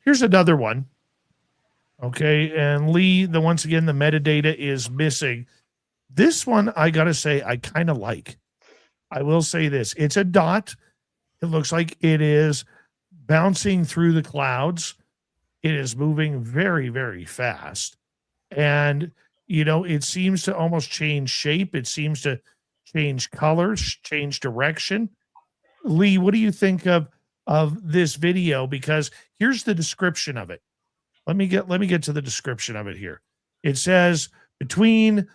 Here's another one. Okay, and Lee, once again, the metadata is missing. This one, I got to say, I kind of like. I will say this. It's a dot. It looks like it is bouncing through the clouds. It is moving very, very fast. And, it seems to almost change shape. It seems to change colors, change direction. Lee, what do you think of this video? Because here's the description of it. Let me get to the description of it here. It says between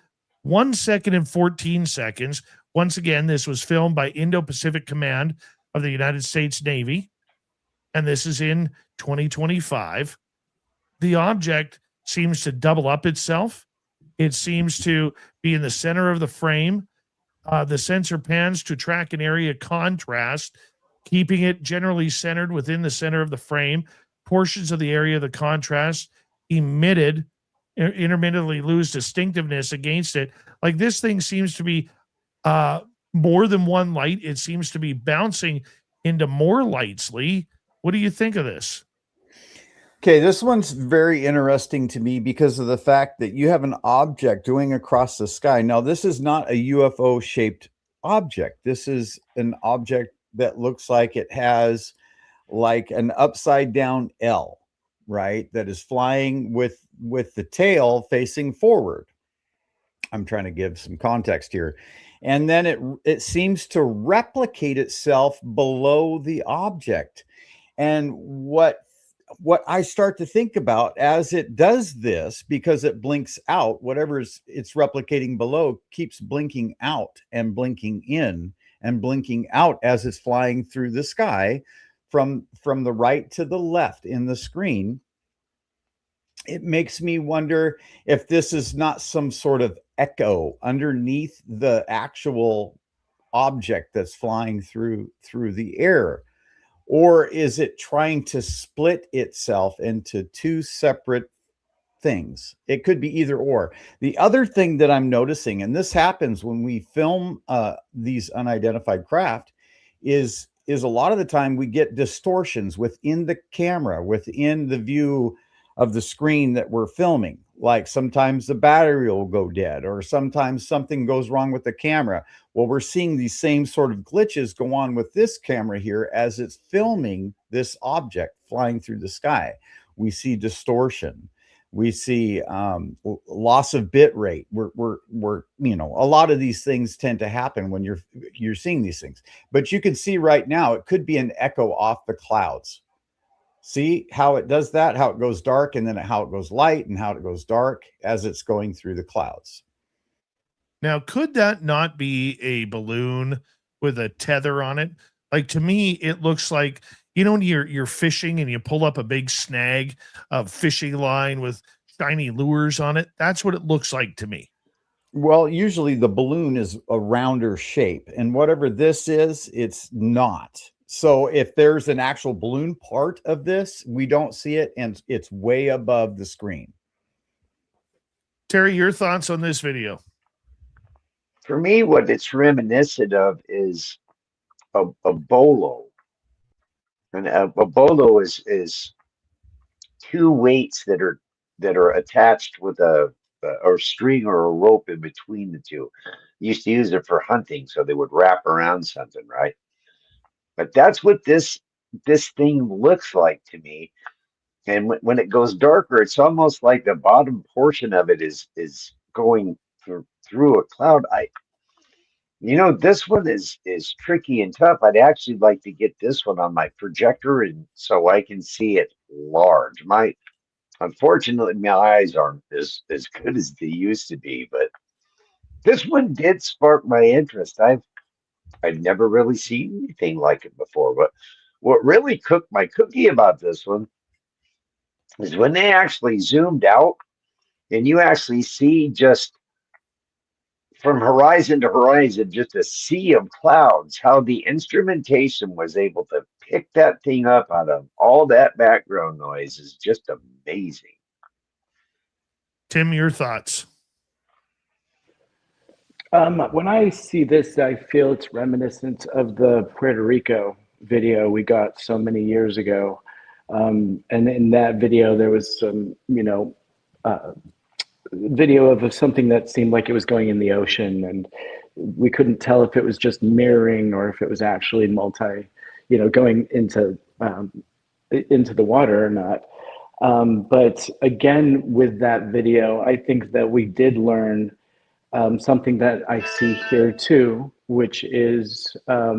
1 second and 14 seconds. Once again, this was filmed by Indo-Pacific Command of the United States Navy, and this is in 2025. The object seems to double up itself. It seems to be in the center of the frame. The sensor pans to track an area contrast, keeping it generally centered within the center of the frame. Portions of the area of the contrast intermittently lose distinctiveness against it. Like, this thing seems to be more than one light. It seems to be bouncing into more lights. Lee, what do you think of this? Okay, this one's very interesting to me because of the fact that you have an object going across the sky. Now, this is not a UFO shaped object. This is an object that looks like it has like an upside down L, right? That is flying with the tail facing forward. I'm trying to give some context here. And then it seems to replicate itself below the object. And what I start to think about as it does this, because it blinks out, whatever it's replicating below keeps blinking out and blinking in and blinking out as it's flying through the sky from the right to the left in the screen. It makes me wonder if this is not some sort of echo underneath the actual object that's flying through the air. Or is it trying to split itself into two separate things? It could be either or. The other thing that I'm noticing, and this happens when we film these unidentified craft, is a lot of the time we get distortions within the camera, within the view of the screen that we're filming. Like sometimes the battery will go dead, or sometimes something goes wrong with the camera. Well, we're seeing these same sort of glitches go on with this camera here as it's filming this object flying through the sky. We see distortion. We see loss of bit rate. We're a lot of these things tend to happen when you're seeing these things. But you can see right now it could be an echo off the clouds. See how it does that, how it goes dark, and then how it goes light, and how it goes dark as it's going through the clouds. Now, could that not be a balloon with a tether on it? Like, to me, it looks like, when you're fishing and you pull up a big snag of fishing line with shiny lures on it. That's what it looks like to me. Well, usually the balloon is a rounder shape, and whatever this is, it's not. So if there's an actual balloon part of this, we don't see it, and it's way above the screen. Terry, your thoughts on this video? For me, what it's reminiscent of is a bolo. And a bolo is two weights that are attached with a string or a rope in between the two. Used to use it for hunting, so they would wrap around something, right? But that's what this thing looks like to me. And when it goes darker, it's almost like the bottom portion of it is going through a cloud. This one is tricky and tough. I'd actually like to get this one on my projector, and so I can see it large. Unfortunately, my eyes aren't as good as they used to be, but this one did spark my interest. I've never really seen anything like it before. But what really cooked my cookie about this one is when they actually zoomed out and you actually see just from horizon to horizon, just a sea of clouds, how the instrumentation was able to pick that thing up out of all that background noise is just amazing. Tim, your thoughts? When I see this, I feel it's reminiscent of the Puerto Rico video we got so many years ago. And in that video, there was some, video of something that seemed like it was going in the ocean, and we couldn't tell if it was just mirroring or if it was actually going into the water or not. But again, with that video, I think that we did learn something that I see here too, which is, a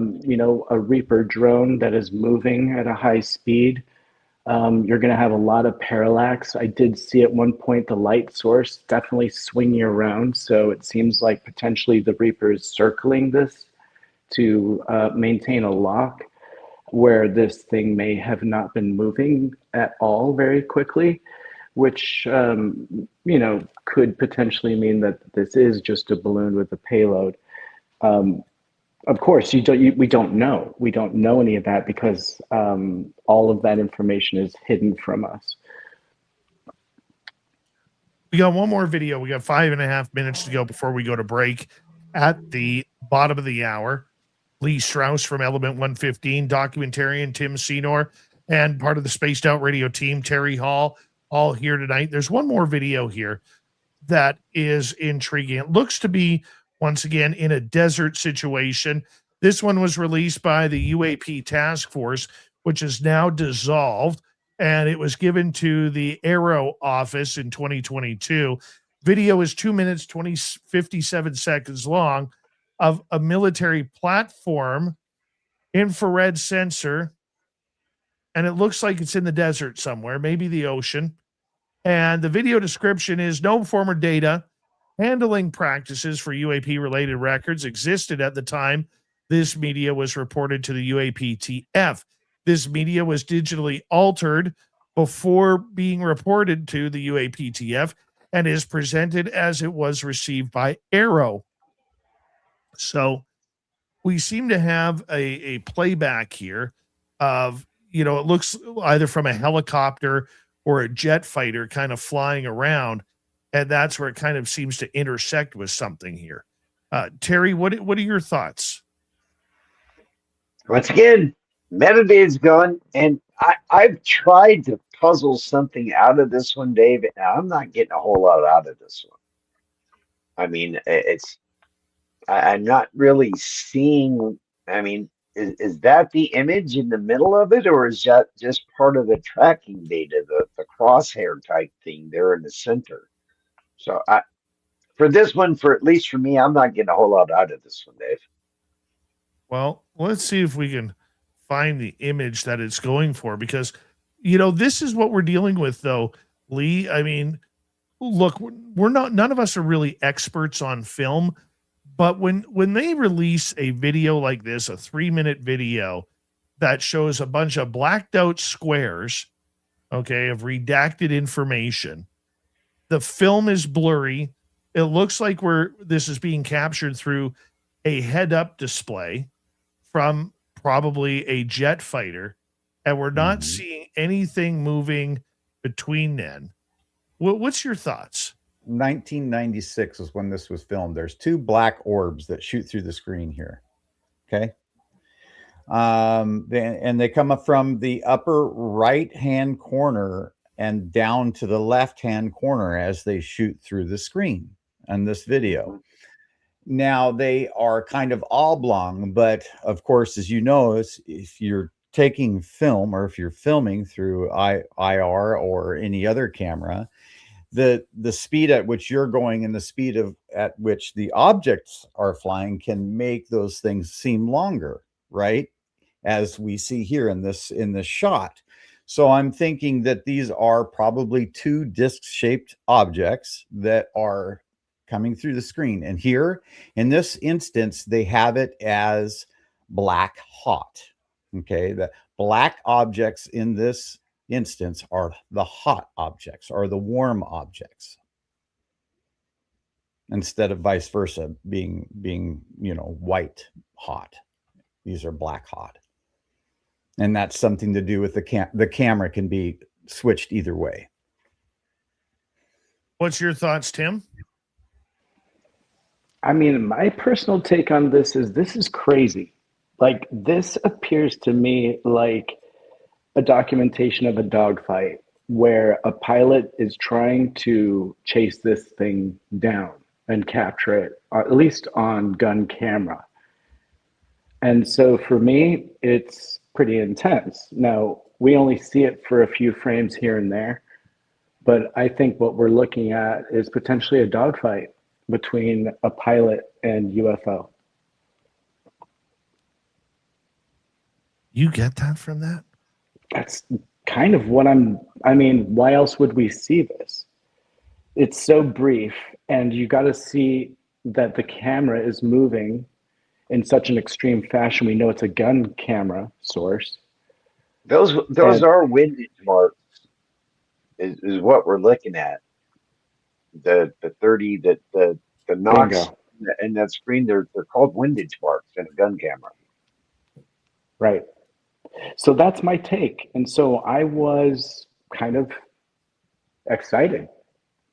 Reaper drone that is moving at a high speed. You're going to have a lot of parallax. I did see at one point the light source definitely swinging around. So it seems like potentially the Reaper is circling this to maintain a lock where this thing may have not been moving at all very quickly, which, could potentially mean that this is just a balloon with a payload. Of course, we don't know. We don't know any of that because all of that information is hidden from us. We got one more video. We got 5.5 minutes to go before we go to break at the bottom of the hour. Lee Strauss from Element 115, documentarian Tim Seanor, and part of the Spaced Out Radio team, Terry Hall, all here tonight. There's one more video here that is intriguing. It looks to be, once again, in a desert situation. This one was released by the UAP task force, which is now dissolved, and it was given to the Aero office in 2022. Video is 2 minutes, 57 seconds long of a military platform, infrared sensor, and it looks like it's in the desert somewhere, maybe the ocean. And the video description is: no former data handling practices for UAP-related records existed at the time this media was reported to the UAPTF. This media was digitally altered before being reported to the UAPTF and is presented as it was received by Aero. So we seem to have a playback here of, it looks either from a helicopter or a jet fighter kind of flying around. And that's where it kind of seems to intersect with something here. Terry, what are your thoughts? Once again, metadata's gone, and I've tried to puzzle something out of this one, Dave, and I'm not getting a whole lot out of this one. I mean, I'm not really seeing. I mean, is that the image in the middle of it, or is that just part of the tracking data, the crosshair type thing there in the center? So for this one, at least for me, I'm not getting a whole lot out of this one, Dave. Well, let's see if we can find the image that it's going for, because, this is what we're dealing with, though, Lee. I mean, look, none of us are really experts on film, but when they release a video like this, a 3-minute video that shows a bunch of blacked out squares, okay, of redacted information, the film is blurry. It looks like this is being captured through a head-up display from probably a jet fighter, and we're not seeing anything moving between then. What's your thoughts? 1996 is when this was filmed. There's 2 black orbs that shoot through the screen here. Okay. They come up from the upper right-hand corner and down to the left-hand corner as they shoot through the screen on this video. Now, they are kind of oblong, but of course, as you know, if you're taking film or if you're filming through IR or any other camera, the speed at which you're going and the speed at which the objects are flying can make those things seem longer, right? As we see here in this shot. So I'm thinking that these are probably 2 disc-shaped objects that are coming through the screen. And here, in this instance, they have it as black hot. Okay, the black objects in this instance are the hot objects, or the warm objects, instead of vice versa, being white hot. These are black hot. And that's something to do with the camera can be switched either way. What's your thoughts, Tim? I mean, my personal take on this is crazy. Like, this appears to me like a documentation of a dogfight where a pilot is trying to chase this thing down and capture it, at least on gun camera. And so for me, it's pretty intense. Now, we only see it for a few frames here and there, but I think what we're looking at is potentially a dogfight between a pilot and UFO. You get that from that? That's kind of what I mean, why else would we see this? It's so brief, and you got to see that the camera is moving in such an extreme fashion. We know it's a gun camera source. Those are windage marks, is what we're looking at. The 30, the knocks and that screen, they're called windage marks in a gun camera. Right. So that's my take. And so I was kind of excited.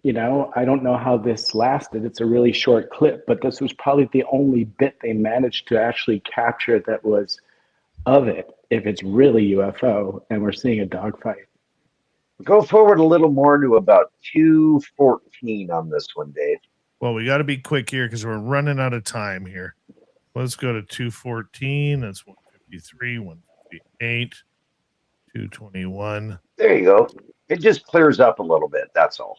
You know, I don't know how this lasted. It's a really short clip, but this was probably the only bit they managed to actually capture that was of it, if it's really UFO and we're seeing a dogfight. Go forward a little more to about 2:14 on this one, Dave. Well, we got to be quick here because we're running out of time here. Let's go to 2:14. That's 153, 158, 221. There you go. It just clears up a little bit. That's all.